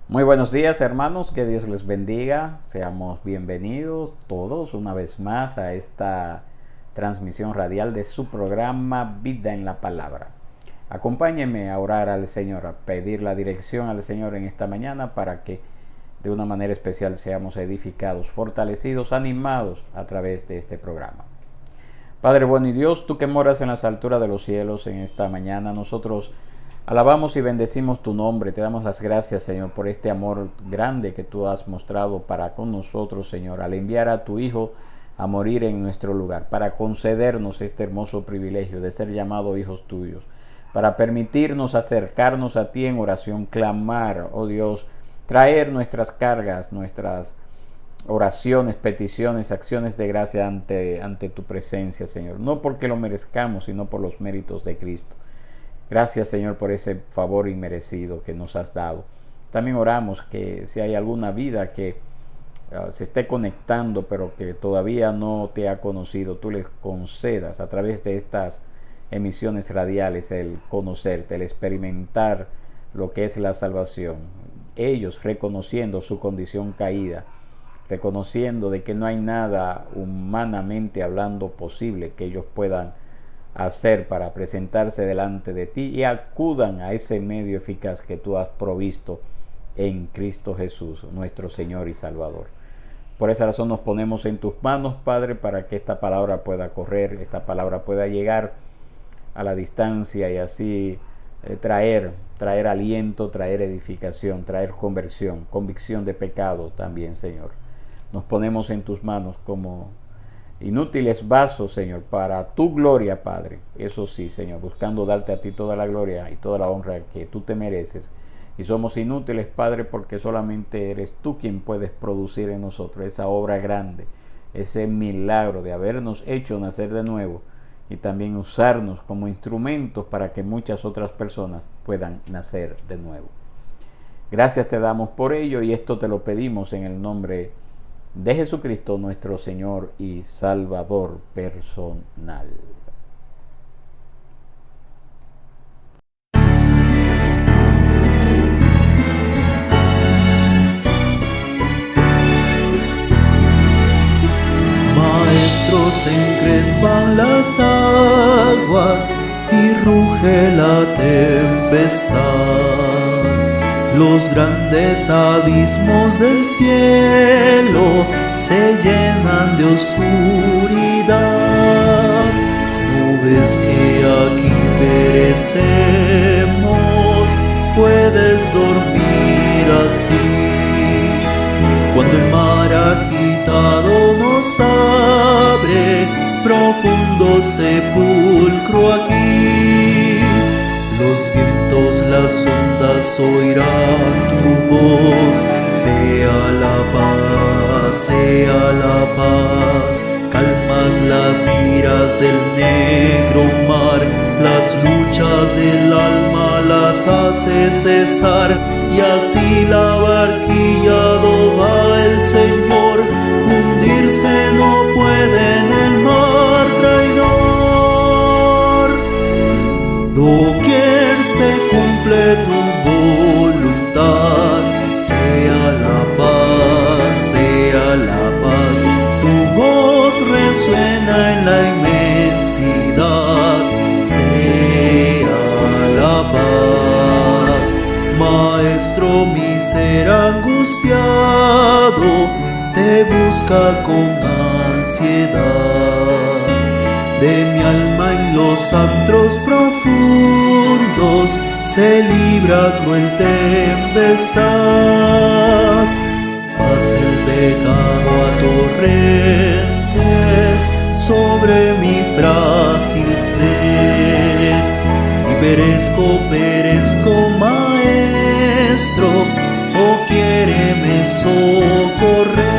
Muy buenos días, hermanos, que Dios les bendiga. Seamos bienvenidos todos una vez más a esta transmisión radial de su programa Vida en la Palabra. Acompáñenme a orar al Señor, a pedir la dirección al Señor en esta mañana para que de una manera especial seamos edificados, fortalecidos, animados a través de este programa. Padre bueno y Dios, tú que moras en las alturas de los cielos, en esta mañana nosotros alabamos y bendecimos tu nombre. Te damos las gracias, Señor, por este amor grande que tú has mostrado para con nosotros, Señor, al enviar a tu Hijo a morir en nuestro lugar, para concedernos este hermoso privilegio de ser llamados hijos tuyos, para permitirnos acercarnos a ti en oración, clamar, oh Dios, traer nuestras cargas, nuestras oraciones, peticiones, acciones de gracia ante tu presencia, Señor. No porque lo merezcamos, sino por los méritos de Cristo. Gracias, Señor, por ese favor inmerecido que nos has dado. También oramos que si hay alguna vida que se esté conectando, pero que todavía no te ha conocido, tú les concedas a través de estas emisiones radiales el conocerte, el experimentar lo que es la salvación. Ellos reconociendo su condición caída, reconociendo de que no hay nada humanamente hablando posible que ellos puedan hacer para presentarse delante de ti, y acudan a ese medio eficaz que tú has provisto en Cristo Jesús, nuestro Señor y Salvador. Por esa razón nos ponemos en tus manos, Padre, para que esta palabra pueda correr, esta palabra pueda llegar a la distancia y así traer aliento, traer edificación, traer convicción de pecado también, Señor. Nos ponemos en tus manos como inútiles vasos, Señor, para tu gloria, Padre. Eso sí, Señor, buscando darte a ti toda la gloria y toda la honra que tú te mereces. Y somos inútiles, Padre, porque solamente eres tú quien puedes producir en nosotros esa obra grande, ese milagro de habernos hecho nacer de nuevo y también usarnos como instrumentos para que muchas otras personas puedan nacer de nuevo. Gracias te damos por ello, y esto te lo pedimos en el nombre de Jesucristo, nuestro Señor y Salvador personal. Maestros, encrespan las aguas y ruge la tempestad. Los grandes abismos del cielo se llenan de oscuridad. Nubes que aquí perecemos, puedes dormir así. Cuando el mar agitado nos abre, profundo sepulcro aquí. Los vientos, las ondas oirán tu voz. Sea la paz. Calmas las iras del negro mar. Las luchas del alma las hace cesar. Y así la barquilla va el Señor. Hundirse no puede en el mar traidor. Doquier se cumple tu voluntad, sea la paz, tu voz resuena en la inmensidad, sea la paz. Maestro, mi ser angustiado te busca con ansiedad. De mi alma en los antros profundos se libra cruel tempestad. Pasa el pecado a torrentes sobre mi frágil ser. Y perezco, maestro, oh quiéreme socorrer.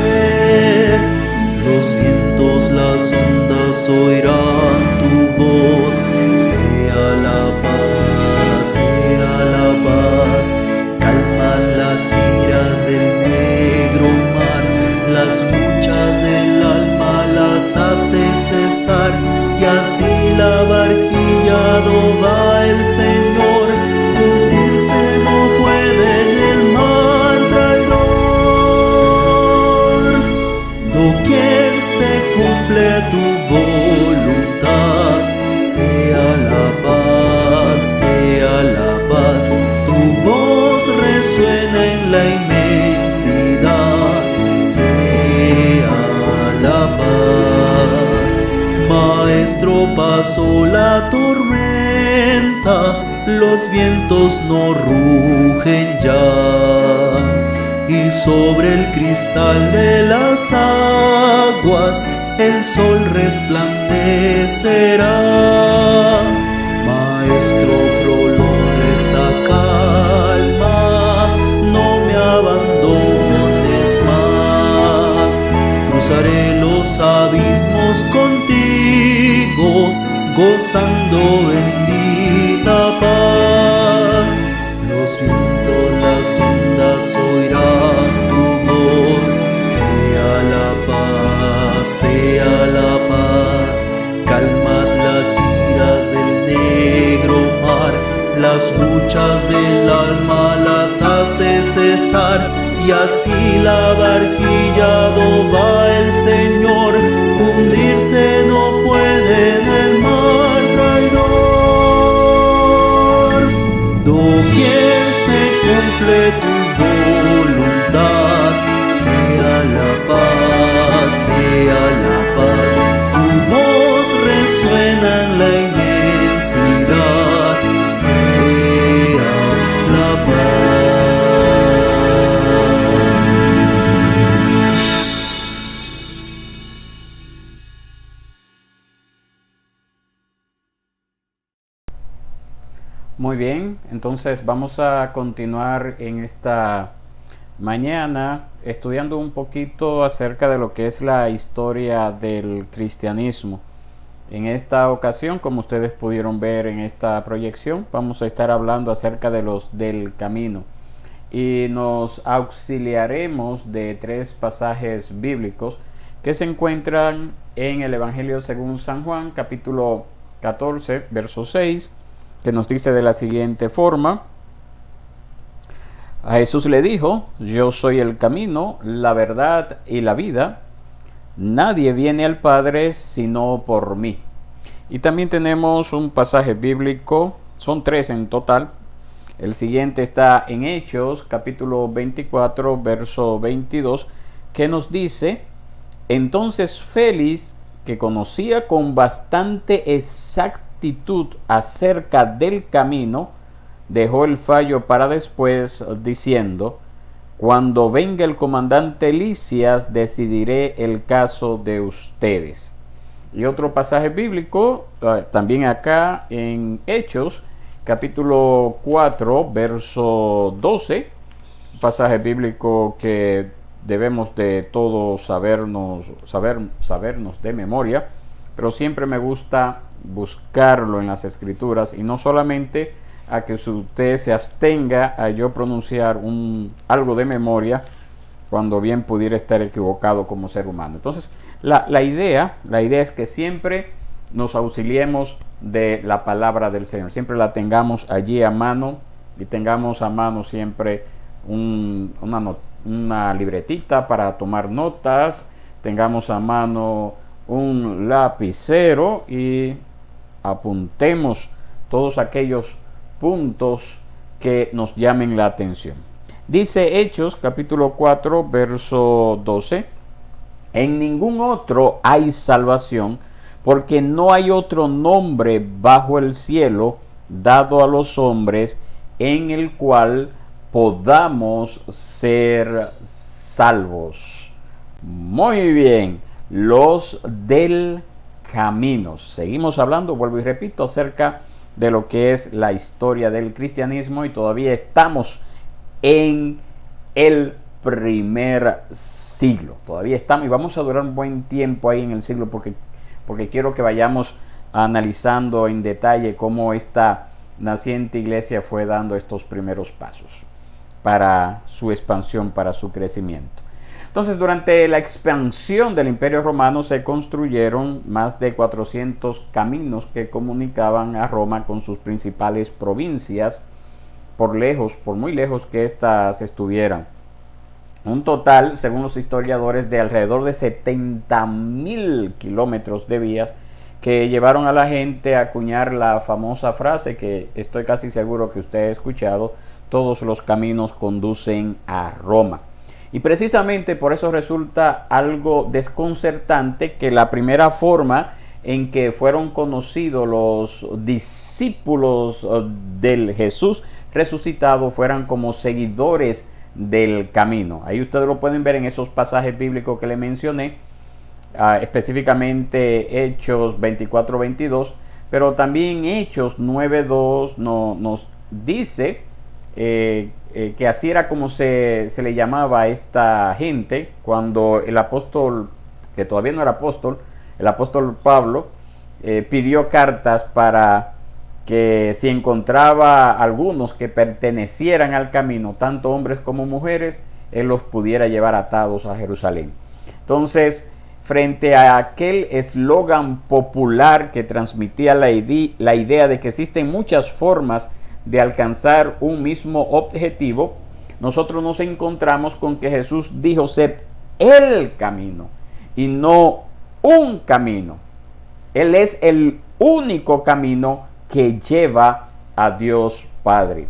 Los vientos, las ondas oirán tu voz. Sea la paz. Calmas las iras del negro mar. Las luchas del alma las hace cesar. Y así la barquilla va el Señor. Hundirse no puede en el mar nuestro paso la tormenta, los vientos no rugen ya, y sobre el cristal de las aguas el sol resplandecerá. Maestro, prolonga esta calma, no me abandones más. Cruzaré los abismos contigo, gozando bendita paz. Los vientos, las ondas oirán tu voz. Sea la paz, sea la paz. Calmas las iras del negro mar, las luchas del alma las hace cesar, y así la barquilla do va el Señor, hundirse no puede en el mar traidor. Doquier se cumple tu voluntad, sea la paz, sea la paz. Tu voz resuena en la inmensidad, sea la paz. Muy bien, entonces vamos a continuar en esta mañana estudiando un poquito acerca de lo que es la historia del cristianismo. En esta ocasión, como ustedes pudieron ver en esta proyección, vamos a estar hablando acerca de los del camino y nos auxiliaremos de 3 pasajes bíblicos que se encuentran en el Evangelio según San Juan, capítulo 14, verso 6, que nos dice de la siguiente forma: a Jesús le dijo: yo soy el camino, la verdad y la vida. Nadie viene al Padre sino por mí. Y también tenemos un pasaje bíblico, son 3 en total. El siguiente está en Hechos, capítulo 24, verso 22, que nos dice: entonces Félix, que conocía con bastante exactitud acerca del camino, dejó el fallo para después, diciendo: cuando venga el comandante Lisias, decidiré el caso de ustedes. Y otro pasaje bíblico, también acá en Hechos, capítulo 4, verso 12, pasaje bíblico que debemos de todos sabernos de memoria, pero siempre me gusta buscarlo en las escrituras, y no solamente a que usted se abstenga a yo pronunciar algo de memoria cuando bien pudiera estar equivocado como ser humano. Entonces la idea es que siempre nos auxiliemos de la palabra del Señor, siempre la tengamos allí a mano, y tengamos a mano siempre una libretita para tomar notas, tengamos a mano un lapicero y apuntemos todos aquellos puntos que nos llamen la atención. Dice Hechos capítulo 4 verso 12: en ningún otro hay salvación, porque no hay otro nombre bajo el cielo dado a los hombres en el cual podamos ser salvos. Muy bien, los del camino. Seguimos hablando, vuelvo y repito, acerca de lo que es la historia del cristianismo, y todavía estamos en el primer siglo. Todavía estamos y vamos a durar un buen tiempo ahí en el siglo, porque quiero que vayamos analizando en detalle cómo esta naciente iglesia fue dando estos primeros pasos para su expansión, para su crecimiento. Entonces, durante la expansión del Imperio Romano se construyeron más de 400 caminos que comunicaban a Roma con sus principales provincias, por muy lejos que éstas estuvieran. Un total, según los historiadores, de alrededor de 70.000 kilómetros de vías que llevaron a la gente a acuñar la famosa frase que estoy casi seguro que usted ha escuchado: todos los caminos conducen a Roma. Y precisamente por eso resulta algo desconcertante que la primera forma en que fueron conocidos los discípulos del Jesús resucitado fueran como seguidores del camino. Ahí ustedes lo pueden ver en esos pasajes bíblicos que le mencioné, específicamente Hechos 24-22, pero también Hechos 9-2 nos dice que así era como se le llamaba a esta gente cuando el apóstol, que todavía no era apóstol, el apóstol Pablo pidió cartas para que si encontraba algunos que pertenecieran al camino, tanto hombres como mujeres, él los pudiera llevar atados a Jerusalén. Entonces, frente a aquel eslogan popular que transmitía la idea de que existen muchas formas de alcanzar un mismo objetivo, nosotros nos encontramos con que Jesús dijo ser el camino y no un camino. Él es el único camino que lleva a Dios Padre.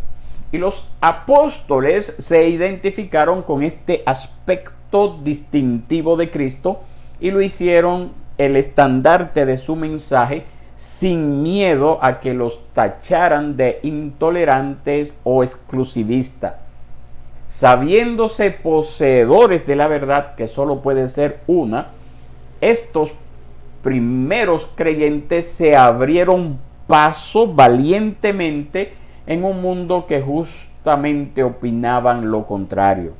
Y los apóstoles se identificaron con este aspecto distintivo de Cristo y lo hicieron el estandarte de su mensaje sin miedo a que los tacharan de intolerantes o exclusivistas. Sabiéndose poseedores de la verdad, que solo puede ser una, estos primeros creyentes se abrieron paso valientemente en un mundo que justamente opinaban lo contrario.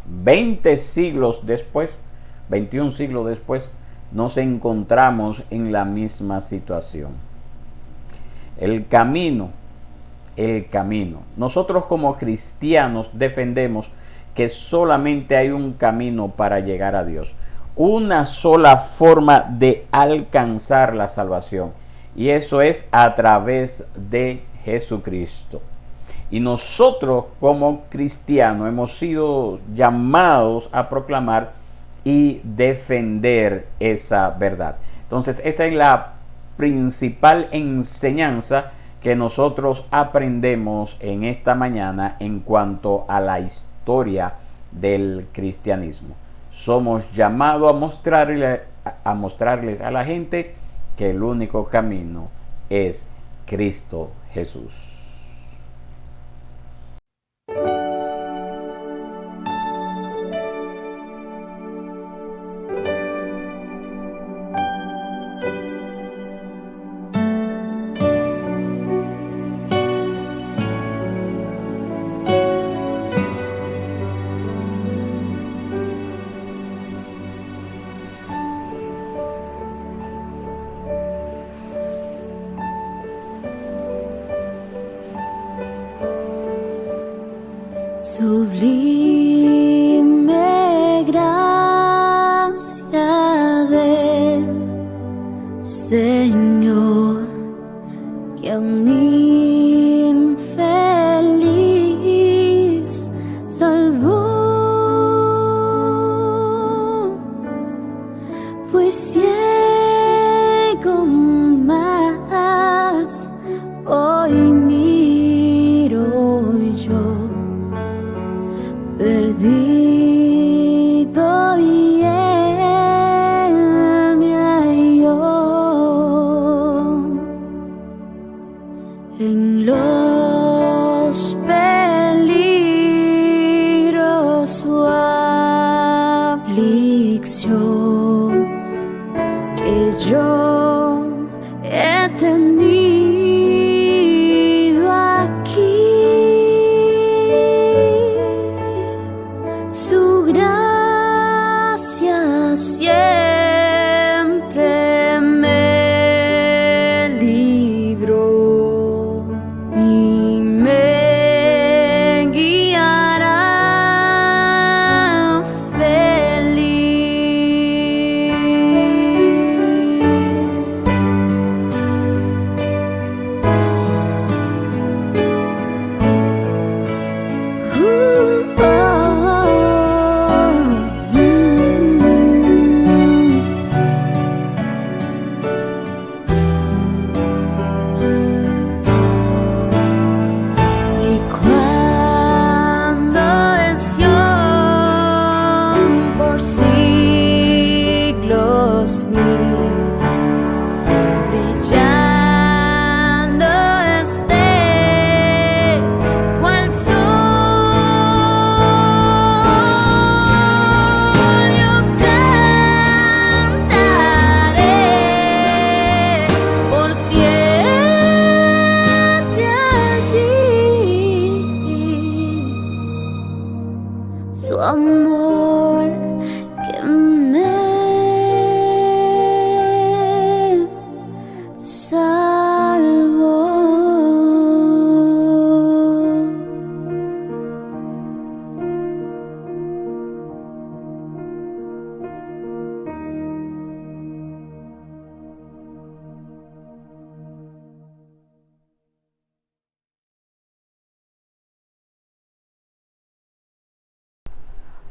21 siglos después, nos encontramos en la misma situación. El camino. Nosotros como cristianos defendemos que solamente hay un camino para llegar a Dios. Una sola forma de alcanzar la salvación. Y eso es a través de Jesucristo. Y nosotros como cristianos hemos sido llamados a proclamar y defender esa verdad. Entonces, esa es la principal enseñanza que nosotros aprendemos en esta mañana en cuanto a la historia del cristianismo. Somos llamados a mostrarles a la gente que el único camino es Cristo Jesús. Sublime gracia del Señor, que a un infeliz salvó. Fui ciego, mas hoy miro yo. Perdido y él me halló en los peligros su aflicción que yo he tenido aquí. Su gracia siempre me libró y me guiará feliz.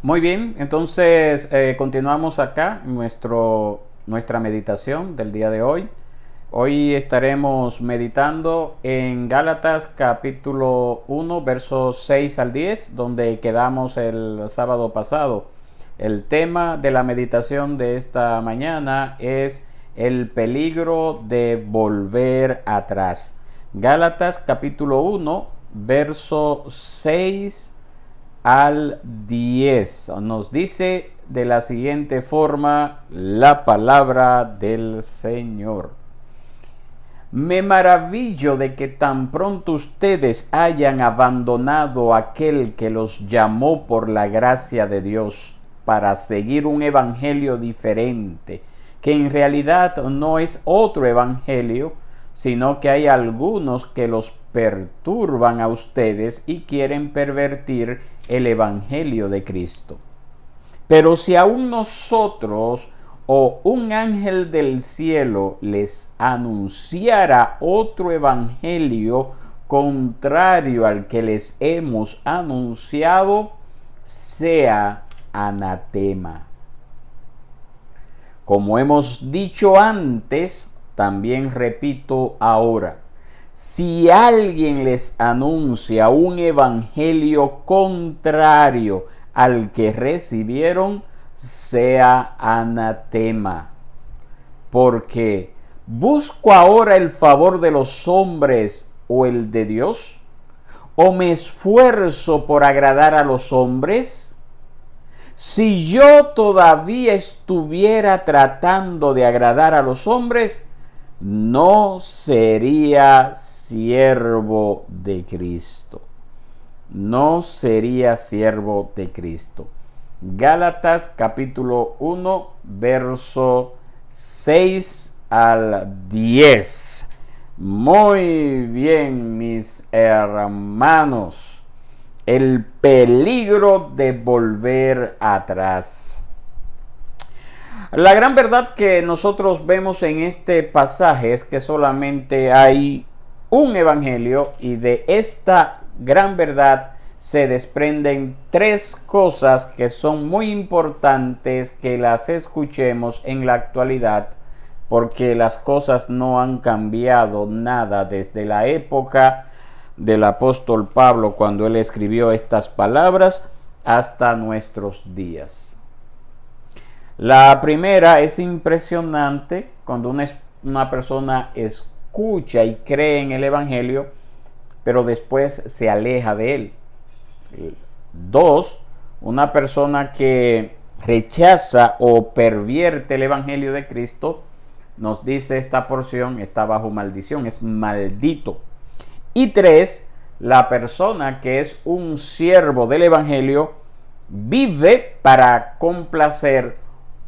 Muy bien, entonces continuamos acá nuestra meditación del día de hoy. Hoy estaremos meditando en Gálatas capítulo 1, versos 6 al 10, donde quedamos el sábado pasado. El tema de la meditación de esta mañana es el peligro de volver atrás. Gálatas capítulo 1, verso 6 al 10. Nos dice de la siguiente forma la palabra del Señor. Me maravillo de que tan pronto ustedes hayan abandonado a aquel que los llamó por la gracia de Dios para seguir un evangelio diferente, que en realidad no es otro evangelio, sino que hay algunos que los perturban a ustedes y quieren pervertir el evangelio de Cristo. Pero si aún nosotros o un ángel del cielo les anunciara otro evangelio contrario al que les hemos anunciado, sea anatema. Como hemos dicho antes, también repito ahora, si alguien les anuncia un evangelio contrario al que recibieron, sea anatema. Porque ¿busco ahora el favor de los hombres o el de Dios? ¿O me esfuerzo por agradar a los hombres? Si yo todavía estuviera tratando de agradar a los hombres, no sería siervo de Cristo. No sería siervo de Cristo. Gálatas capítulo 1, verso 6 al 10. Muy bien, mis hermanos. El peligro de volver atrás. La gran verdad que nosotros vemos en este pasaje es que solamente hay un evangelio, y de esta gran verdad se desprenden tres cosas que son muy importantes que las escuchemos en la actualidad, porque las cosas no han cambiado nada desde la época del apóstol Pablo, cuando él escribió estas palabras, hasta nuestros días. La primera es impresionante cuando una persona escucha y cree en el evangelio, pero después se aleja de él. 2. Una persona que rechaza o pervierte el evangelio de Cristo, nos dice esta porción, está bajo maldición, es maldito. Y 3. La persona que es un siervo del evangelio vive para complacer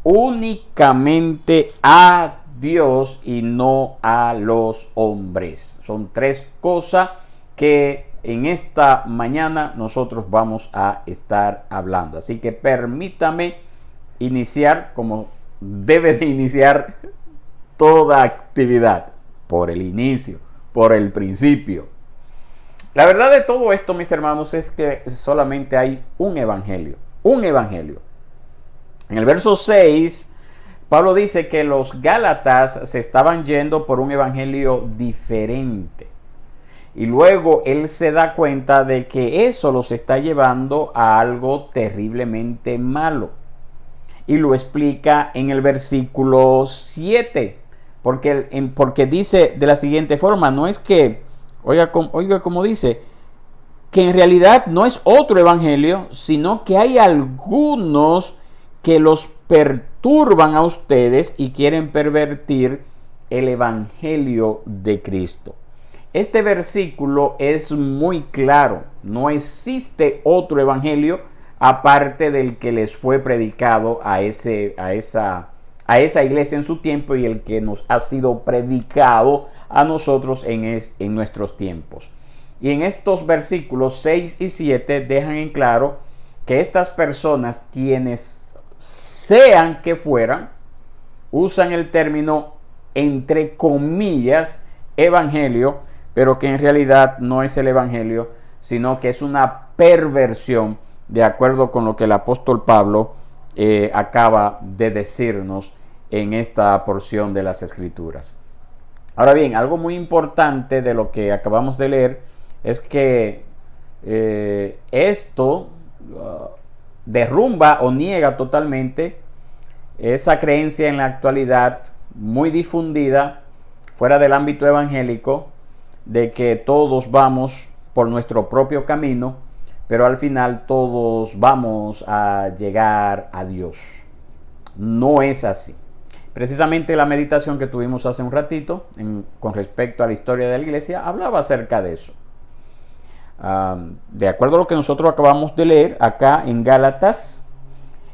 únicamente a Dios y no a los hombres. Son tres cosas que en esta mañana nosotros vamos a estar hablando. Así que permítame iniciar como debe de iniciar toda actividad, por el inicio, por el principio. La verdad de todo esto, mis hermanos, es que solamente hay un evangelio. Un evangelio. En el verso 6, Pablo dice que los gálatas se estaban yendo por un evangelio diferente. Y luego él se da cuenta de que eso los está llevando a algo terriblemente malo. Y lo explica en el versículo 7. Porque dice de la siguiente forma, no es que, oiga como dice, que en realidad no es otro evangelio, sino que hay algunos que los perturban a ustedes y quieren pervertir el evangelio de Cristo. Este versículo es muy claro. No existe otro evangelio aparte del que les fue predicado a esa iglesia en su tiempo y el que nos ha sido predicado a nosotros en nuestros tiempos. Y en estos versículos 6 y 7 dejan en claro que estas personas, quienes sean que fueran, usan el término entre comillas evangelio, pero que en realidad no es el evangelio, sino que es una perversión de acuerdo con lo que el apóstol Pablo acaba de decirnos en esta porción de las Escrituras. Ahora bien, algo muy importante de lo que acabamos de leer es que esto derrumba o niega totalmente esa creencia en la actualidad muy difundida fuera del ámbito evangélico de que todos vamos por nuestro propio camino, pero al final todos vamos a llegar a Dios. No es así. Precisamente la meditación que tuvimos hace un ratito con respecto a la historia de la iglesia hablaba acerca de eso. De acuerdo a lo que nosotros acabamos de leer acá en Gálatas,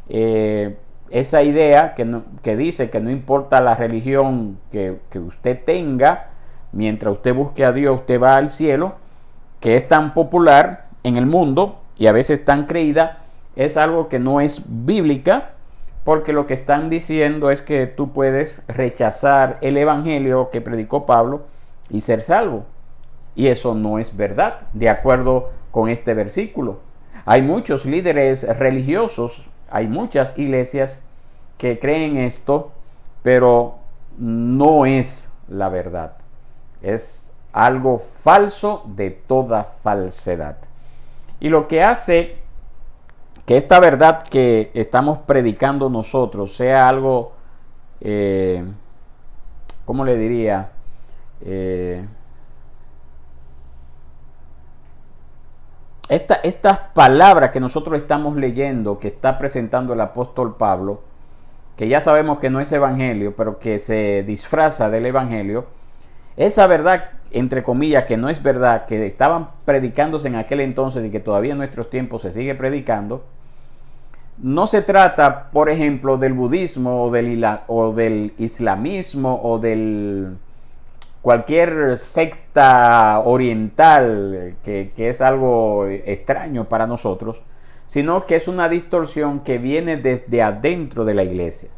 esa idea que dice que no importa la religión que usted tenga, mientras usted busque a Dios, usted va al cielo, que es tan popular en el mundo y a veces tan creída, es algo que no es bíblica, porque lo que están diciendo es que tú puedes rechazar el evangelio que predicó Pablo y ser salvo. Y eso no es verdad, de acuerdo con este versículo. Hay muchos líderes religiosos, hay muchas iglesias que creen esto, pero no es la verdad. Es algo falso de toda falsedad. Y lo que hace que esta verdad que estamos predicando nosotros sea algo, ¿cómo le diría? Estas palabras que nosotros estamos leyendo, que está presentando el apóstol Pablo, que ya sabemos que no es evangelio, pero que se disfraza del evangelio, esa verdad, entre comillas, que no es verdad, que estaban predicándose en aquel entonces y que todavía en nuestros tiempos se sigue predicando, no se trata, por ejemplo, del budismo o del islamismo o del cualquier secta oriental que es algo extraño para nosotros, sino que es una distorsión que viene desde adentro de la iglesia.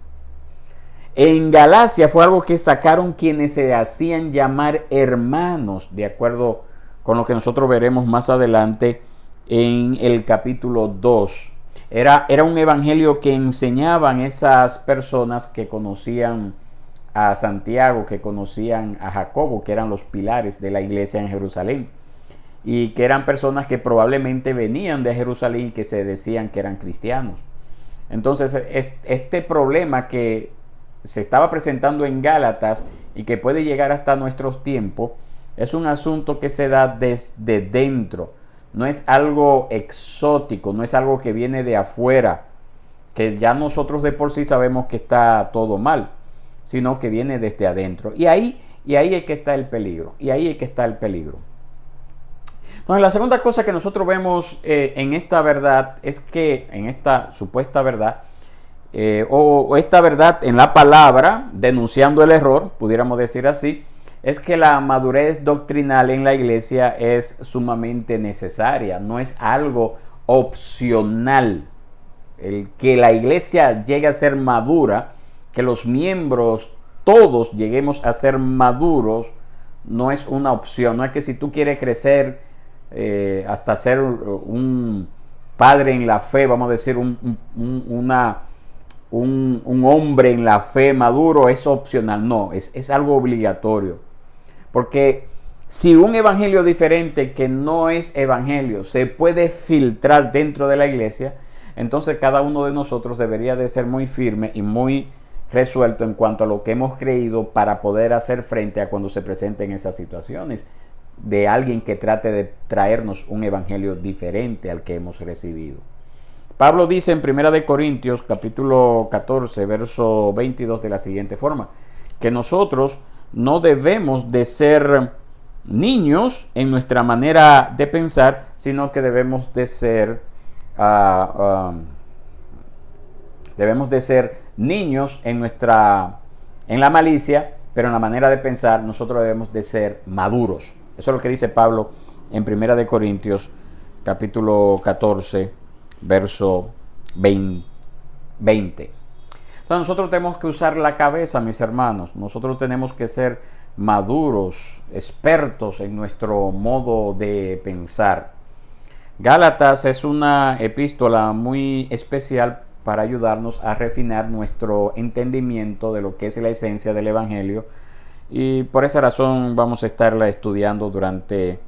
En Galacia fue algo que sacaron quienes se hacían llamar hermanos, de acuerdo con lo que nosotros veremos más adelante en el capítulo 2. Era un evangelio que enseñaban esas personas que conocían a Santiago, que conocían a Jacobo, que eran los pilares de la iglesia en Jerusalén, y que eran personas que probablemente venían de Jerusalén y que se decían que eran cristianos. Entonces, este problema que se estaba presentando en Gálatas y que puede llegar hasta nuestros tiempos, es un asunto que se da desde dentro. No es algo exótico, no es algo que viene de afuera, que ya nosotros de por sí sabemos que está todo mal, sino que viene desde adentro. Y ahí es que está el peligro. Entonces, la segunda cosa que nosotros vemos en esta verdad es que, en esta supuesta verdad, o esta verdad en la palabra, denunciando el error, pudiéramos decir así, es que la madurez doctrinal en la iglesia es sumamente necesaria, no es algo opcional. El que la iglesia llegue a ser madura, que los miembros todos lleguemos a ser maduros, no es una opción. No es que si tú quieres crecer hasta ser un padre en la fe, vamos a decir un hombre en la fe maduro, es opcional. No, es algo obligatorio. Porque si un evangelio diferente que no es evangelio se puede filtrar dentro de la iglesia, entonces cada uno de nosotros debería de ser muy firme y muy resuelto en cuanto a lo que hemos creído para poder hacer frente a cuando se presenten esas situaciones de alguien que trate de traernos un evangelio diferente al que hemos recibido. Pablo dice en 1 Corintios capítulo 14 verso 22 de la siguiente forma, que nosotros no debemos de ser niños en nuestra manera de pensar, sino que debemos de ser niños en la malicia, pero en la manera de pensar nosotros debemos de ser maduros. Eso es lo que dice Pablo en 1 Corintios capítulo 14 verso 20. Entonces nosotros tenemos que usar la cabeza, mis hermanos. Nosotros tenemos que ser maduros, expertos en nuestro modo de pensar. Gálatas es una epístola muy especial para ayudarnos a refinar nuestro entendimiento de lo que es la esencia del Evangelio, y por esa razón vamos a estarla estudiando durante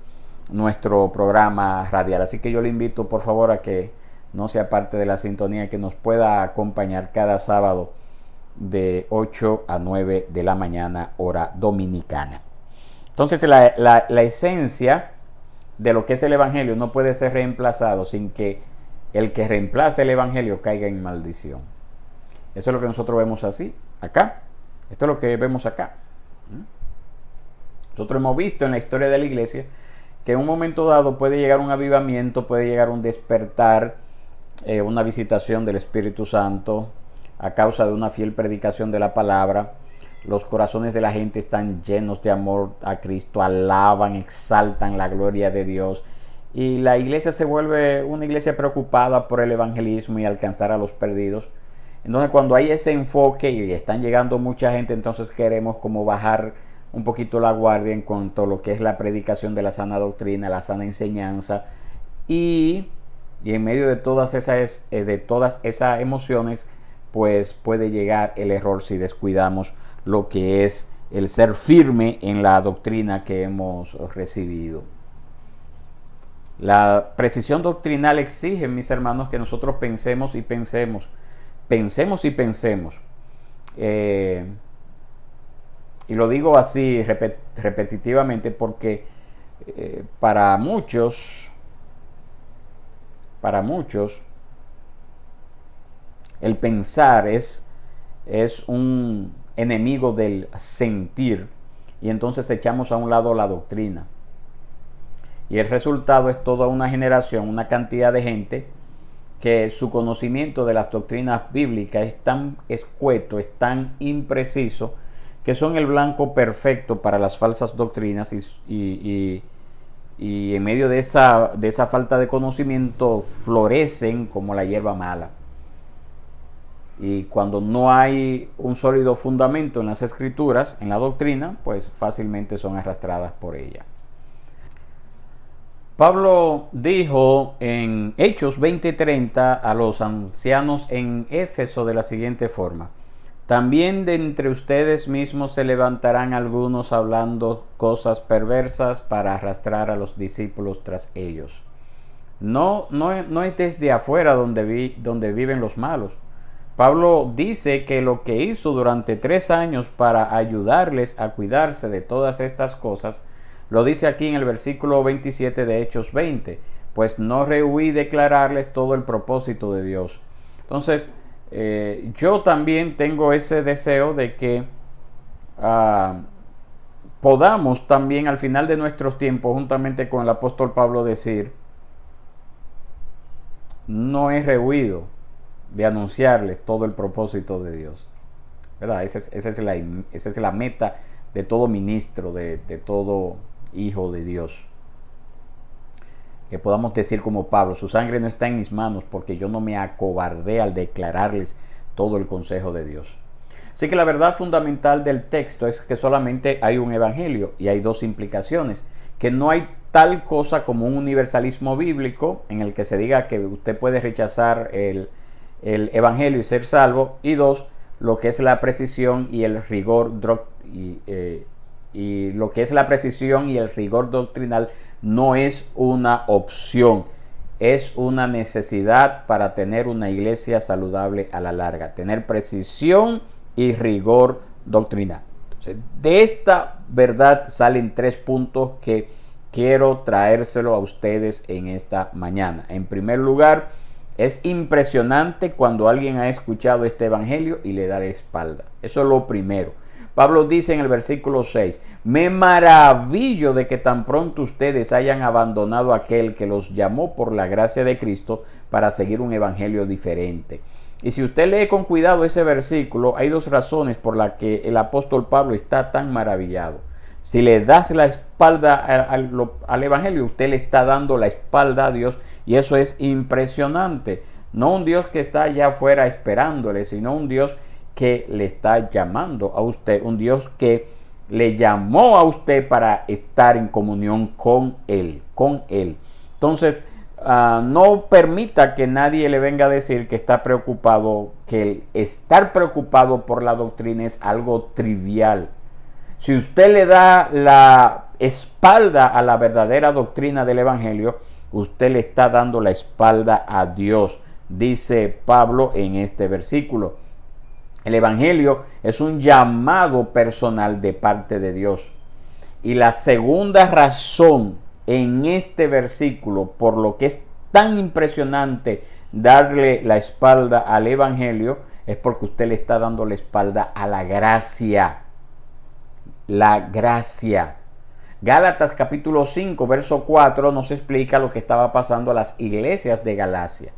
nuestro programa radial. Así que yo le invito por favor a que no sea parte de la sintonía, que nos pueda acompañar cada sábado de 8 a 9 de la mañana, hora dominicana. Entonces la esencia de lo que es el Evangelio no puede ser reemplazado sin que el que reemplace el Evangelio caiga en maldición. Eso es lo que nosotros vemos así, acá. Esto es lo que vemos acá. Nosotros hemos visto en la historia de la iglesia que en un momento dado puede llegar un avivamiento, puede llegar un despertar, una visitación del Espíritu Santo a causa de una fiel predicación de la palabra. Los corazones de la gente están llenos de amor a Cristo, alaban, exaltan la gloria de Dios, y la iglesia se vuelve una iglesia preocupada por el evangelismo y alcanzar a los perdidos. Entonces, cuando hay ese enfoque y están llegando mucha gente, entonces queremos como bajar un poquito la guardia en cuanto a lo que es la predicación de la sana doctrina, la sana enseñanza, y en medio de todas esas emociones, pues puede llegar el error si descuidamos lo que es el ser firme en la doctrina que hemos recibido. La precisión doctrinal exige, mis hermanos, que nosotros pensemos y pensemos. Y lo digo así repetitivamente porque para muchos el pensar es un enemigo del sentir, y entonces echamos a un lado la doctrina. Y el resultado es toda una generación, una cantidad de gente que su conocimiento de las doctrinas bíblicas es tan escueto, es tan impreciso, que son el blanco perfecto para las falsas doctrinas, y en medio de esa falta de conocimiento florecen como la hierba mala. Y cuando no hay un sólido fundamento en las escrituras, en la doctrina, pues fácilmente son arrastradas por ella. Pablo dijo en Hechos 20:30 a los ancianos en Éfeso de la siguiente forma: también de entre ustedes mismos se levantarán algunos hablando cosas perversas para arrastrar a los discípulos tras ellos. No es desde afuera donde viven los malos. Pablo dice que lo que hizo durante 3 años para ayudarles a cuidarse de todas estas cosas, lo dice aquí en el versículo 27 de Hechos 20, pues no rehuí declararles todo el propósito de Dios. Entonces, yo también tengo ese deseo de que podamos también al final de nuestros tiempos, juntamente con el apóstol Pablo, decir: no he rehuido de anunciarles todo el propósito de Dios, ¿verdad? Esa es la meta de todo ministro, de todo hijo de Dios. Que podamos decir como Pablo: su sangre no está en mis manos, porque yo no me acobardé al declararles todo el consejo de Dios. Así que la verdad fundamental del texto es que solamente hay un evangelio, y hay 2 implicaciones: que no hay tal cosa como un universalismo bíblico en el que se diga que usted puede rechazar el evangelio y ser salvo, y 2, lo que es la precisión y el rigor doctrinal no es una opción, es una necesidad para tener una iglesia saludable a la larga, tener precisión y rigor doctrinal. Entonces, de esta verdad salen 3 puntos que quiero traérselo a ustedes en esta mañana. En primer lugar, es impresionante cuando alguien ha escuchado este evangelio y le da la espalda. Eso es lo primero. Pablo dice en el versículo 6: me maravillo de que tan pronto ustedes hayan abandonado a aquel que los llamó por la gracia de Cristo para seguir un evangelio diferente. Y si usted lee con cuidado ese versículo, hay 2 razones por las que el apóstol Pablo está tan maravillado. Si le das la espalda al evangelio, usted le está dando la espalda a Dios, y eso es impresionante. No un Dios que está allá afuera esperándole, sino un Dios que le está llamando a usted, un Dios que le llamó a usted para estar en comunión con Él. Entonces, no permita que nadie le venga a decir que está preocupado, que el estar preocupado por la doctrina es algo trivial. Si usted le da la espalda a la verdadera doctrina del Evangelio, usted le está dando la espalda a Dios, dice Pablo en este versículo. El Evangelio es un llamado personal de parte de Dios. Y la segunda razón en este versículo, por lo que es tan impresionante darle la espalda al Evangelio, es porque usted le está dando la espalda a la gracia. La gracia. Gálatas capítulo 5, verso 4 nos explica lo que estaba pasando a las iglesias de Galacia.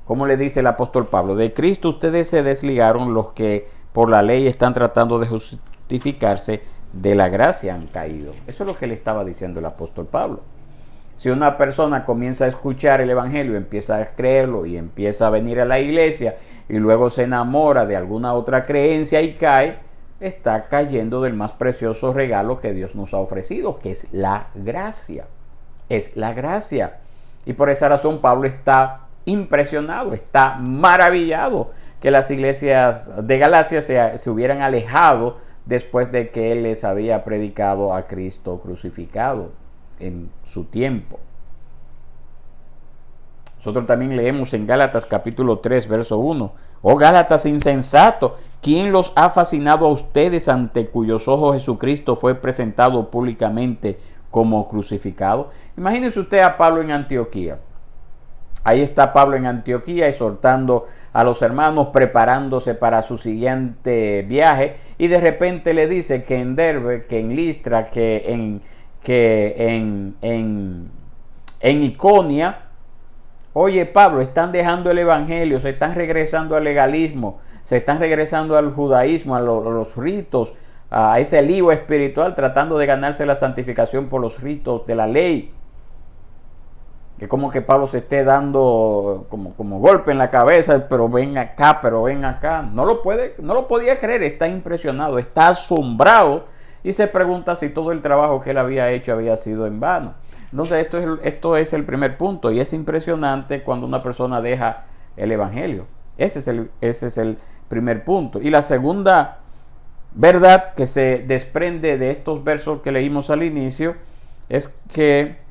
Como le dice el apóstol Pablo, de Cristo ustedes se desligaron, los que por la ley están tratando de justificarse, de la gracia han caído. Eso es lo que le estaba diciendo el apóstol Pablo. Si una persona comienza a escuchar el Evangelio, empieza a creerlo y empieza a venir a la iglesia y luego se enamora de alguna otra creencia y cae, está cayendo del más precioso regalo que Dios nos ha ofrecido, que es la gracia. Es la gracia. Y por esa razón Pablo está impresionado, está maravillado que las iglesias de Galacia se hubieran alejado después de que él les había predicado a Cristo crucificado en su tiempo. Nosotros también leemos en Gálatas capítulo 3, verso 1. Oh Gálatas insensatos, ¿quién los ha fascinado a ustedes ante cuyos ojos Jesucristo fue presentado públicamente como crucificado? Imagínense usted a Pablo en Antioquía. Ahí está Pablo en Antioquía exhortando a los hermanos, preparándose para su siguiente viaje, y de repente le dice que en Derbe, que en Listra, que en Iconia, oye Pablo, están dejando el evangelio, se están regresando al legalismo, se están regresando al judaísmo, a los ritos, a ese lío espiritual, tratando de ganarse la santificación por los ritos de la ley. Que como que Pablo se esté dando como golpe en la cabeza, pero ven acá, pero ven acá. No lo podía creer, está impresionado, está asombrado y se pregunta si todo el trabajo que él había hecho había sido en vano. Entonces esto es el primer punto, y es impresionante cuando una persona deja el evangelio. Ese es el primer punto. Y la segunda verdad que se desprende de estos versos que leímos al inicio es que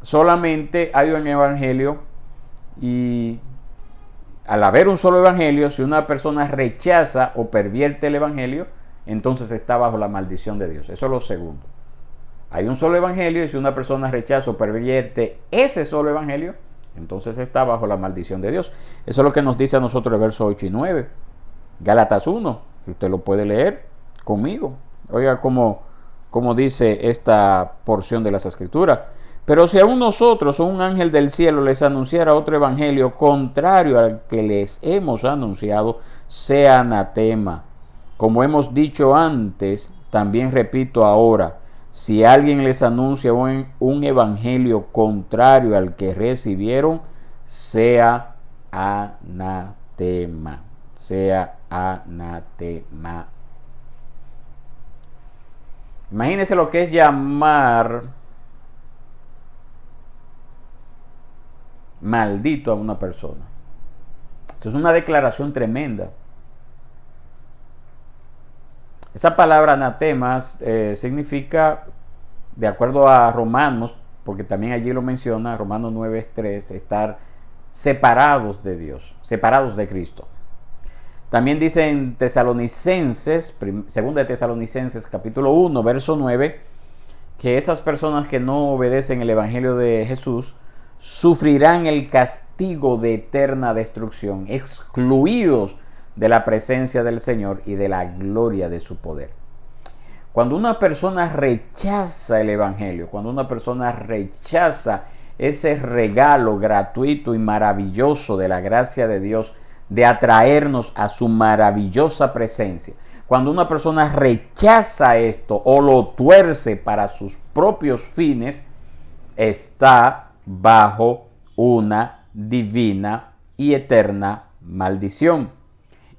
solamente hay un evangelio, y al haber un solo evangelio, si una persona rechaza o pervierte el evangelio, entonces está bajo la maldición de Dios. Eso es lo segundo. Hay un solo evangelio, y si una persona rechaza o pervierte ese solo evangelio, entonces está bajo la maldición de Dios. Eso es lo que nos dice a nosotros el verso 8 y 9. Gálatas 1, si usted lo puede leer conmigo. Oiga cómo dice esta porción de las Escrituras. Pero si aún nosotros o un ángel del cielo les anunciara otro evangelio contrario al que les hemos anunciado, sea anatema. Como hemos dicho antes, también repito ahora, si alguien les anuncia un evangelio contrario al que recibieron, sea anatema. Sea anatema. Imagínense lo que es llamar maldito a una persona. Esto es una declaración tremenda. Esa palabra anatema significa, de acuerdo a Romanos, porque también allí lo menciona, Romanos 9:3, estar separados de Dios, separados de Cristo. También dice en Tesalonicenses, 2 de Tesalonicenses capítulo 1, verso 9, que esas personas que no obedecen el evangelio de Jesús sufrirán el castigo de eterna destrucción, excluidos de la presencia del Señor y de la gloria de su poder. Cuando una persona rechaza el evangelio, cuando una persona rechaza ese regalo gratuito y maravilloso de la gracia de Dios, de atraernos a su maravillosa presencia, cuando una persona rechaza esto o lo tuerce para sus propios fines, está bajo una divina y eterna maldición.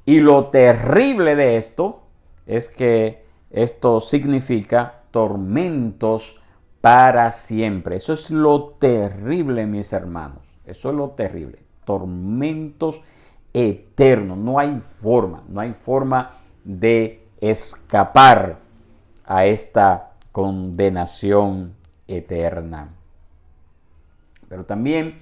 Y lo terrible de esto es que esto significa tormentos para siempre. Eso es lo terrible, mis hermanos. Eso es lo terrible. Tormentos eternos. No hay forma de escapar a esta condenación eterna. Pero también,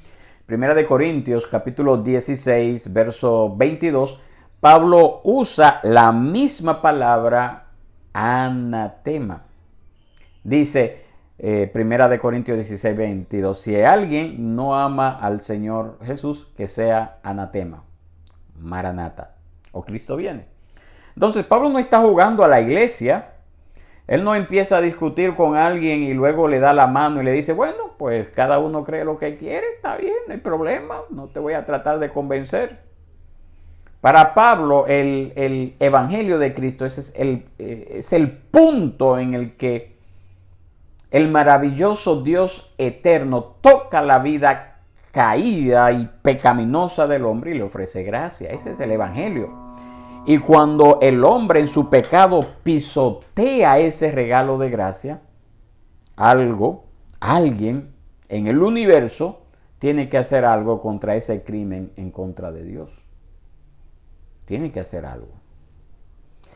1 Corintios capítulo 16, verso 22, Pablo usa la misma palabra anatema. Dice 1 Corintios 16, 22, si alguien no ama al Señor Jesús, que sea anatema, Maranata, o Cristo viene. Entonces Pablo no está jugando a la iglesia. Él no empieza a discutir con alguien y luego le da la mano y le dice, bueno, pues cada uno cree lo que quiere, está bien, no hay problema, no te voy a tratar de convencer. Para Pablo, el evangelio de Cristo es el punto en el que el maravilloso Dios eterno toca la vida caída y pecaminosa del hombre y le ofrece gracia. Ese es el evangelio. Y cuando el hombre en su pecado pisotea ese regalo de gracia, alguien en el universo tiene que hacer algo contra ese crimen en contra de Dios. Tiene que hacer algo.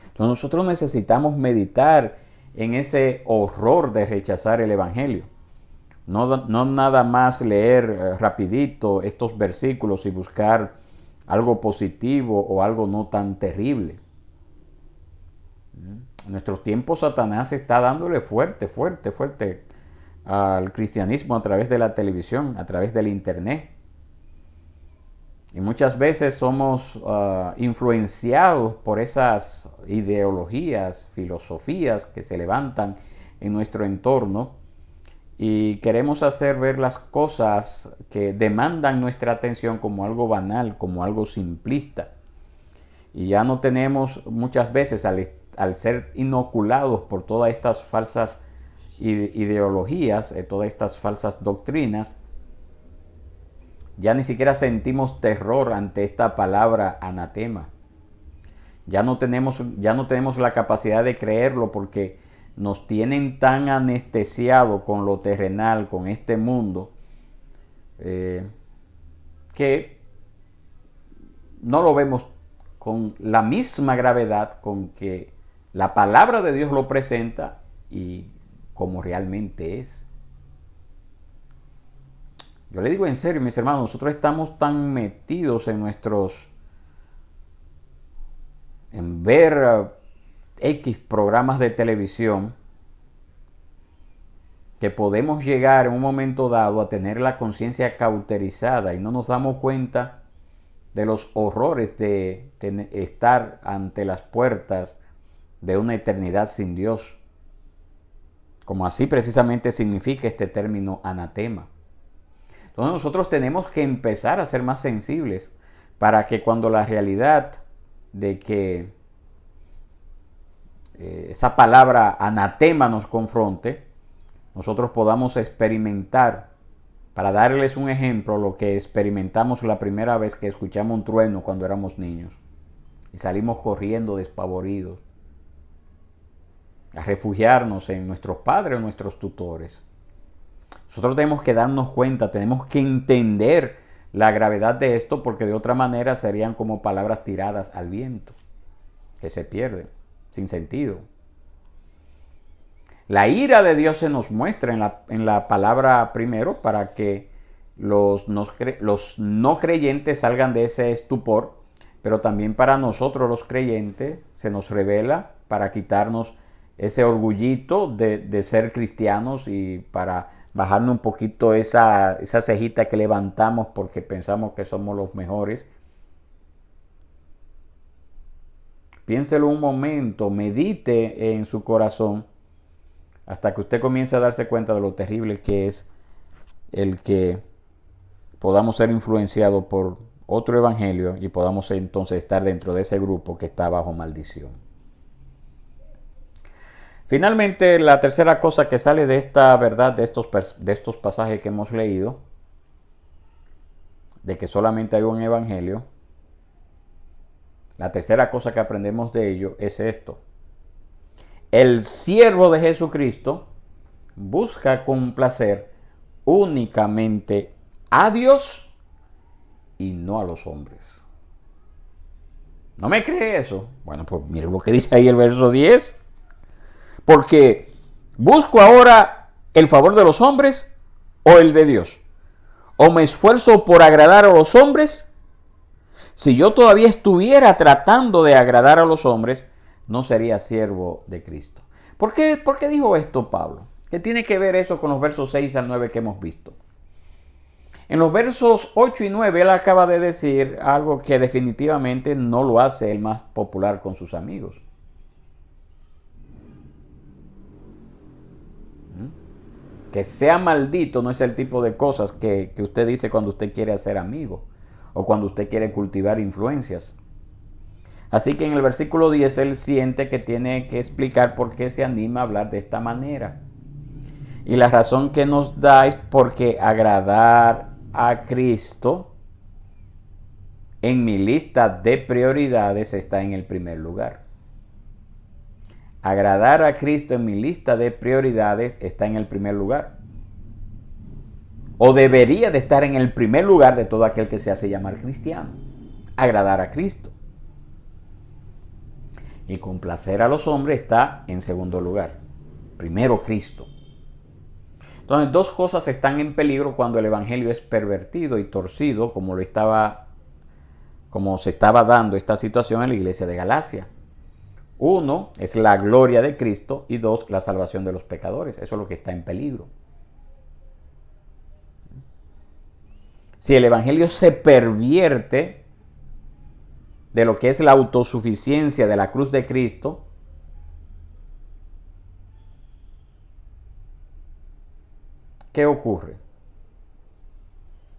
Entonces nosotros necesitamos meditar en ese horror de rechazar el evangelio. No nada más leer rapidito estos versículos y buscar algo positivo o algo no tan terrible. En nuestros tiempos Satanás está dándole fuerte al cristianismo a través de la televisión, a través del internet. Y muchas veces somos influenciados por esas ideologías, filosofías que se levantan en nuestro entorno y queremos hacer ver las cosas que demandan nuestra atención como algo banal, como algo simplista. Y ya no tenemos muchas veces, al ser inoculados por todas estas falsas ideologías, todas estas falsas doctrinas, ya ni siquiera sentimos terror ante esta palabra anatema. Ya no tenemos la capacidad de creerlo porque nos tienen tan anestesiado con lo terrenal, con este mundo, que no lo vemos con la misma gravedad con que la palabra de Dios lo presenta y como realmente es. Yo le digo en serio, mis hermanos, nosotros estamos tan metidos en ver X programas de televisión que podemos llegar en un momento dado a tener la conciencia cauterizada y no nos damos cuenta de los horrores de estar ante las puertas de una eternidad sin Dios, como así precisamente significa este término anatema. Entonces nosotros tenemos que empezar a ser más sensibles para que cuando la realidad de que esa palabra anatema nos confronte, nosotros podamos experimentar, para darles un ejemplo, lo que experimentamos la primera vez que escuchamos un trueno cuando éramos niños y salimos corriendo despavoridos a refugiarnos en nuestros padres o nuestros tutores. Nosotros tenemos que darnos cuenta, tenemos que entender la gravedad de esto, porque de otra manera serían como palabras tiradas al viento, que se pierden, sin sentido. La ira de Dios se nos muestra en la palabra primero para que los no creyentes salgan de ese estupor, pero también para nosotros los creyentes se nos revela para quitarnos ese orgullito de ser cristianos y para bajarnos un poquito esa cejita que levantamos porque pensamos que somos los mejores. Piénselo un momento, medite en su corazón hasta que usted comience a darse cuenta de lo terrible que es el que podamos ser influenciados por otro evangelio y podamos entonces estar dentro de ese grupo que está bajo maldición. Finalmente, la tercera cosa que sale de esta verdad, de estos pasajes que hemos leído, de que solamente hay un evangelio, la tercera cosa que aprendemos de ello es esto. El siervo de Jesucristo busca complacer únicamente a Dios y no a los hombres. ¿No me cree eso? Bueno, pues miren lo que dice ahí el verso 10. Porque busco ahora el favor de los hombres o el de Dios. O me esfuerzo por agradar a los hombres. Si yo todavía estuviera tratando de agradar a los hombres, no sería siervo de Cristo. ¿Por qué dijo esto Pablo? ¿Qué tiene que ver eso con los versos 6 al 9 que hemos visto? En los versos 8 y 9 él acaba de decir algo que definitivamente no lo hace el más popular con sus amigos. Que sea maldito no es el tipo de cosas que usted dice cuando usted quiere hacer amigo o cuando usted quiere cultivar influencias. Así que en el versículo 10 él siente que tiene que explicar por qué se anima a hablar de esta manera. Y la razón que nos da es porque agradar a Cristo en mi lista de prioridades está en el primer lugar. Agradar a Cristo en mi lista de prioridades está en el primer lugar. O debería de estar en el primer lugar de todo aquel que se hace llamar cristiano. Agradar a Cristo. Y complacer a los hombres está en segundo lugar. Primero Cristo. Entonces, dos cosas están en peligro cuando el evangelio es pervertido y torcido, como se estaba dando esta situación en la iglesia de Galacia. Uno es la gloria de Cristo y dos, la salvación de los pecadores. Eso es lo que está en peligro. Si el evangelio se pervierte de lo que es la autosuficiencia de la cruz de Cristo, ¿qué ocurre?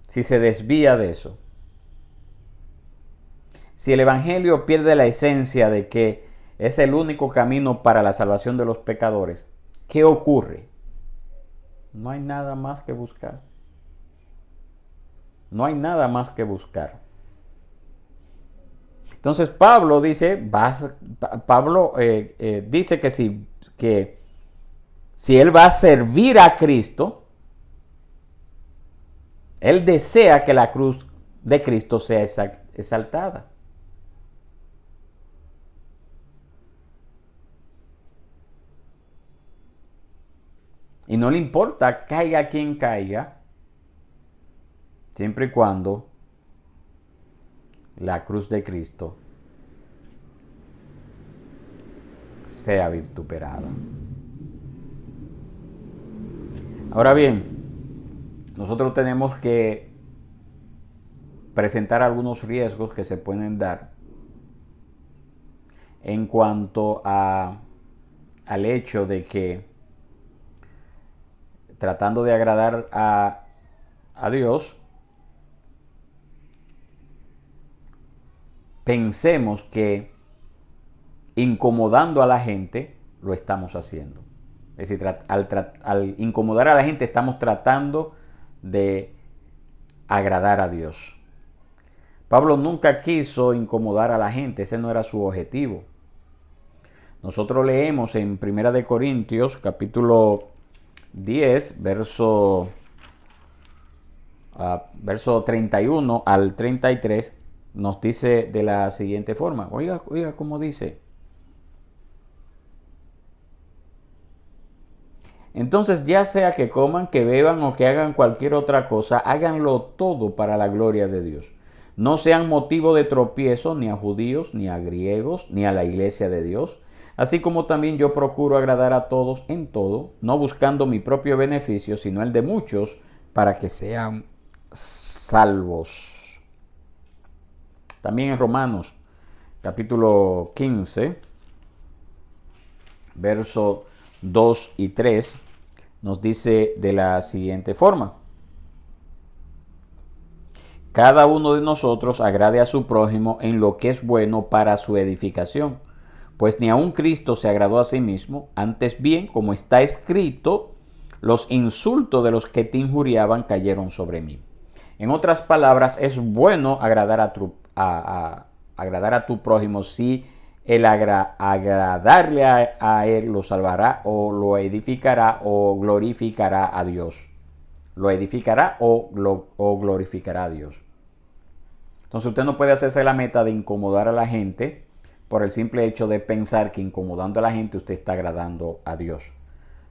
Si se desvía de eso. Si el evangelio pierde la esencia de que es el único camino para la salvación de los pecadores, ¿qué ocurre? No hay nada más que buscar. No hay nada más que buscar. Entonces Pablo dice, dice que si él va a servir a Cristo, él desea que la cruz de Cristo sea exaltada. Y no le importa caiga quien caiga, siempre y cuando la cruz de Cristo sea vituperada. Ahora bien, nosotros tenemos que presentar algunos riesgos que se pueden dar en cuanto al hecho de que tratando de agradar a Dios, pensemos que incomodando a la gente lo estamos haciendo. Es decir, al incomodar a la gente estamos tratando de agradar a Dios. Pablo nunca quiso incomodar a la gente, ese no era su objetivo. Nosotros leemos en 1 Corintios capítulo 10, verso 31 al 33, nos dice de la siguiente forma. Oiga cómo dice. Entonces, ya sea que coman, que beban o que hagan cualquier otra cosa, háganlo todo para la gloria de Dios. No sean motivo de tropiezo ni a judíos, ni a griegos, ni a la iglesia de Dios. Así como también yo procuro agradar a todos en todo, no buscando mi propio beneficio, sino el de muchos, para que sean salvos. También en Romanos, capítulo 15, versos 2 y 3, nos dice de la siguiente forma. Cada uno de nosotros agrade a su prójimo en lo que es bueno para su edificación. Pues ni aun Cristo se agradó a sí mismo, antes bien, como está escrito, los insultos de los que te injuriaban cayeron sobre mí. En otras palabras, es bueno agradar a tu prójimo si el agradarle a Él lo salvará o lo edificará o glorificará a Dios. Lo edificará o glorificará a Dios. Entonces usted no puede hacerse la meta de incomodar a la gente por el simple hecho de pensar que incomodando a la gente usted está agradando a Dios.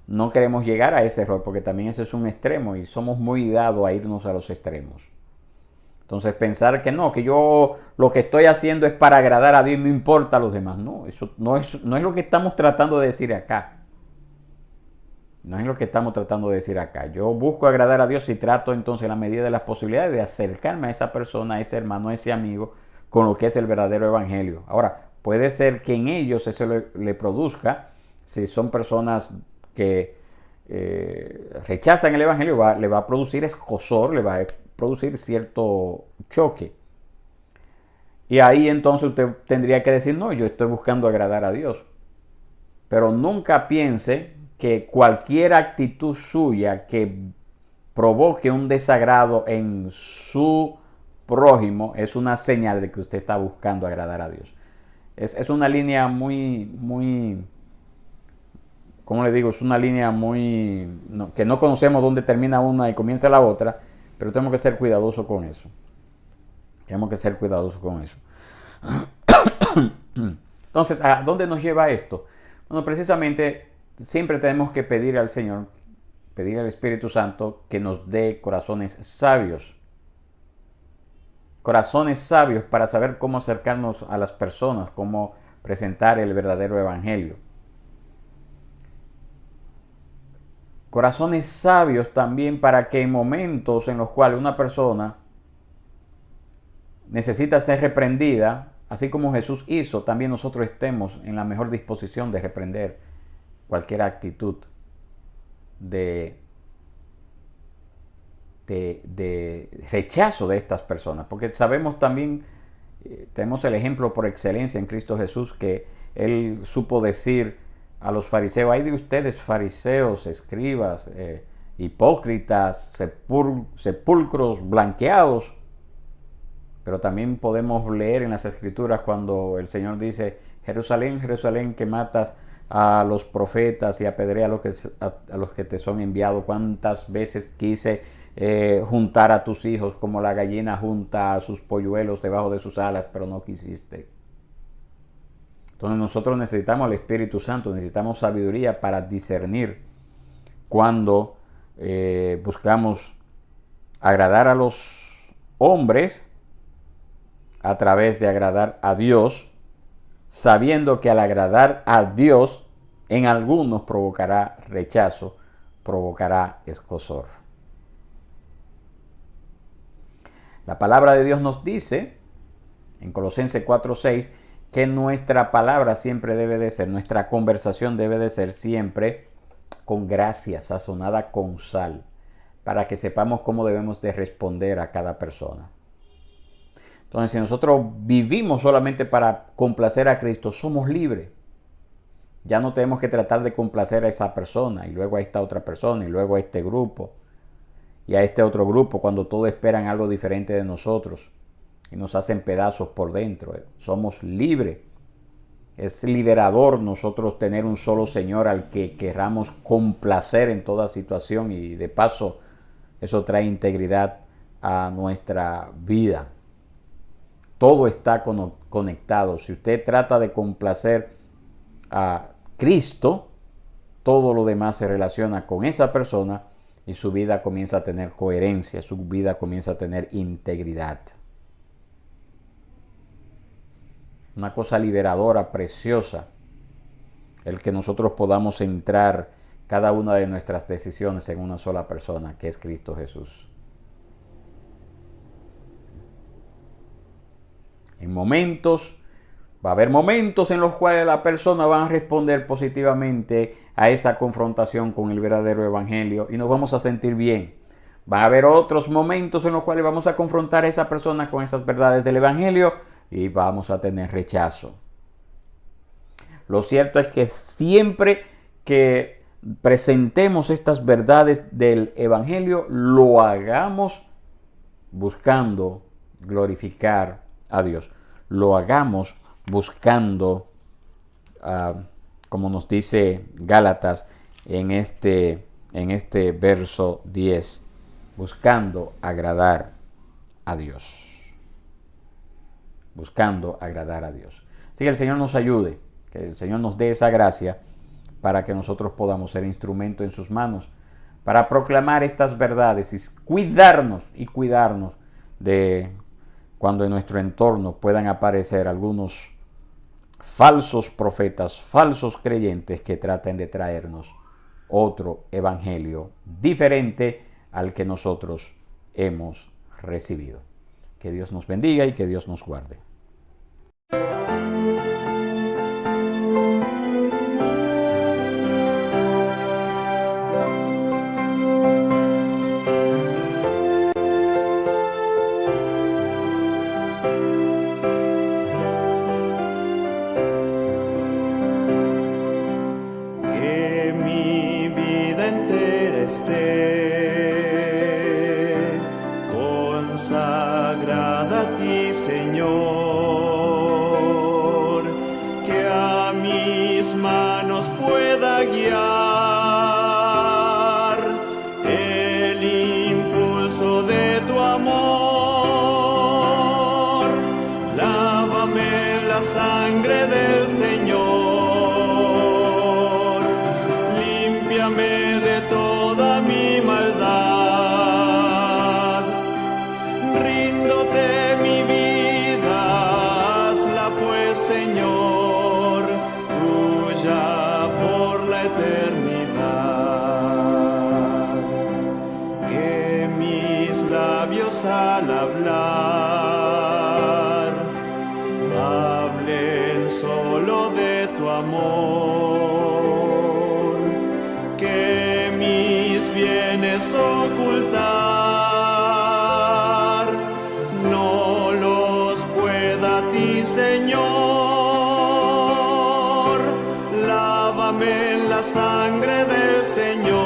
No queremos llegar a ese error porque también ese es un extremo y somos muy dados a irnos a los extremos. Entonces pensar que no, que yo lo que estoy haciendo es para agradar a Dios y no importa a los demás. No, eso no es lo que estamos tratando de decir acá. No es lo que estamos tratando de decir acá. Yo busco agradar a Dios y trato entonces en la medida de las posibilidades de acercarme a esa persona, a ese hermano, a ese amigo, con lo que es el verdadero evangelio. Ahora, puede ser que en ellos eso le produzca, si son personas que rechazan el evangelio, le va a producir escozor, le va a producir cierto choque. Y ahí entonces usted tendría que decir, no, yo estoy buscando agradar a Dios. Pero nunca piense que cualquier actitud suya que provoque un desagrado en su prójimo es una señal de que usted está buscando agradar a Dios. Es una línea muy, ¿cómo le digo? Es una línea que no conocemos dónde termina una y comienza la otra, pero tenemos que ser cuidadosos con eso. Tenemos que ser cuidadosos con eso. Entonces, ¿a dónde nos lleva esto? Bueno, precisamente siempre tenemos que pedir al Señor, pedir al Espíritu Santo que nos dé corazones sabios. Corazones sabios para saber cómo acercarnos a las personas, cómo presentar el verdadero evangelio. Corazones sabios también para que en momentos en los cuales una persona necesita ser reprendida, así como Jesús hizo, también nosotros estemos en la mejor disposición de reprender cualquier actitud de rechazo de estas personas. Porque sabemos también, tenemos el ejemplo por excelencia en Cristo Jesús, que Él supo decir a los fariseos, ay de ustedes fariseos, escribas, hipócritas, sepulcros blanqueados. Pero también podemos leer en las Escrituras cuando el Señor dice, Jerusalén, Jerusalén, que matas a los profetas y apedreas a los que te son enviados. ¿Cuántas veces quise juntar a tus hijos como la gallina junta a sus polluelos debajo de sus alas, pero no quisiste? Entonces nosotros necesitamos al Espíritu Santo, necesitamos sabiduría para discernir cuando buscamos agradar a los hombres a través de agradar a Dios, sabiendo que al agradar a Dios en algunos provocará rechazo, provocará escozor. La palabra de Dios nos dice en Colosenses 4:6 que nuestra palabra siempre debe de ser, nuestra conversación debe de ser siempre con gracia, sazonada con sal, para que sepamos cómo debemos de responder a cada persona. Entonces, si nosotros vivimos solamente para complacer a Cristo, somos libres. Ya no tenemos que tratar de complacer a esa persona y luego a esta otra persona y luego a este grupo y a este otro grupo cuando todos esperan algo diferente de nosotros y nos hacen pedazos por dentro. Somos libres. Es liberador nosotros tener un solo Señor al que queramos complacer en toda situación y de paso eso trae integridad a nuestra vida. Todo está conectado. Si usted trata de complacer a Cristo, todo lo demás se relaciona con esa persona y su vida comienza a tener coherencia, su vida comienza a tener integridad. Una cosa liberadora, preciosa, el que nosotros podamos centrar cada una de nuestras decisiones en una sola persona, que es Cristo Jesús. Va a haber momentos en los cuales la persona va a responder positivamente a esa confrontación con el verdadero evangelio y nos vamos a sentir bien. Va a haber otros momentos en los cuales vamos a confrontar a esa persona con esas verdades del evangelio y vamos a tener rechazo. Lo cierto es que siempre que presentemos estas verdades del evangelio, lo hagamos buscando glorificar a Dios. Lo hagamos buscando como nos dice Gálatas en este verso 10, buscando agradar a Dios. Buscando agradar a Dios. Así que el Señor nos ayude, que el Señor nos dé esa gracia para que nosotros podamos ser instrumento en sus manos para proclamar estas verdades y cuidarnos de cuando en nuestro entorno puedan aparecer algunos falsos profetas, falsos creyentes que traten de traernos otro evangelio diferente al que nosotros hemos recibido. Que Dios nos bendiga y que Dios nos guarde. Que mi vida entera esté consagrada a ti, Señor, que a mis manos pueda guiar el impulso de tu amor. Lávame en la sangre del Señor, límpiame de toda mi maldad. Ríndote mi vida, hazla pues, Señor, tuya por la eternidad. Que mis labios al hablar hablen solo de tu amor. Que mis bienes ocultar no los pueda a ti, Señor. Lávame en la sangre del Señor,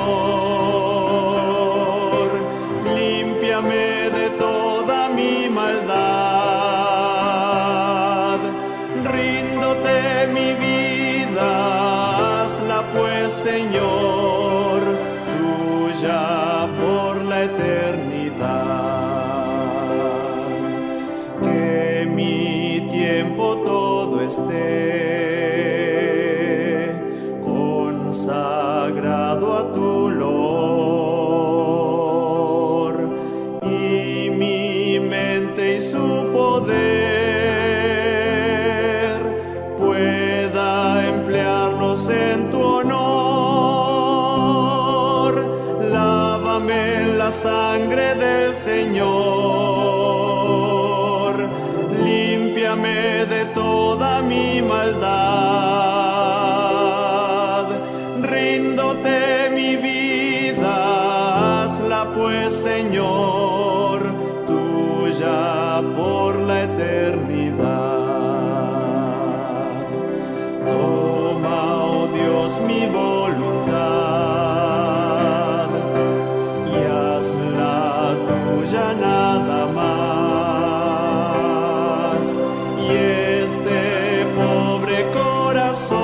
límpiame de toda mi maldad. Ríndote mi vida, hazla pues, Señor, tuya por la eternidad. Que mi tiempo todo esté consagrado a tu olor, y mi mente y su poder pueda emplearlos en tu honor. Lávame en la sangre del Señor, límpiame de toda mi maldad. Ríndote mi vida, hazla pues, Señor, tuya por la eternidad. Toma, oh Dios, mi voluntad y hazla tuya nada más. Y este pobre corazón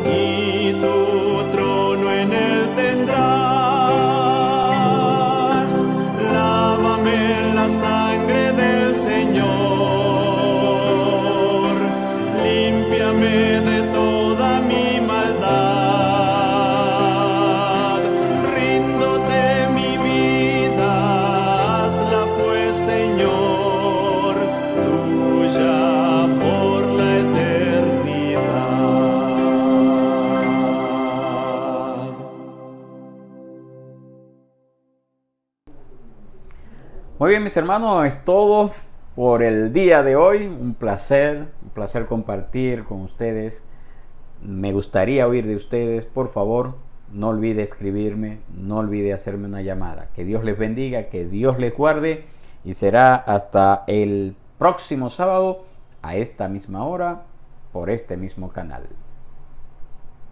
y tu trono en él tendrás. Lávame en la sangre del Señor, límpiame de toda mi maldad. Ríndote mi vida, hazla pues, Señor, tuya por la eternidad. Muy bien, mis hermanos, es todo por el día de hoy. Un placer compartir con ustedes. Me gustaría oír de ustedes. Por favor, no olvide escribirme, no olvide hacerme una llamada. Que Dios les bendiga, que Dios les guarde, y será hasta el próximo sábado a esta misma hora por este mismo canal.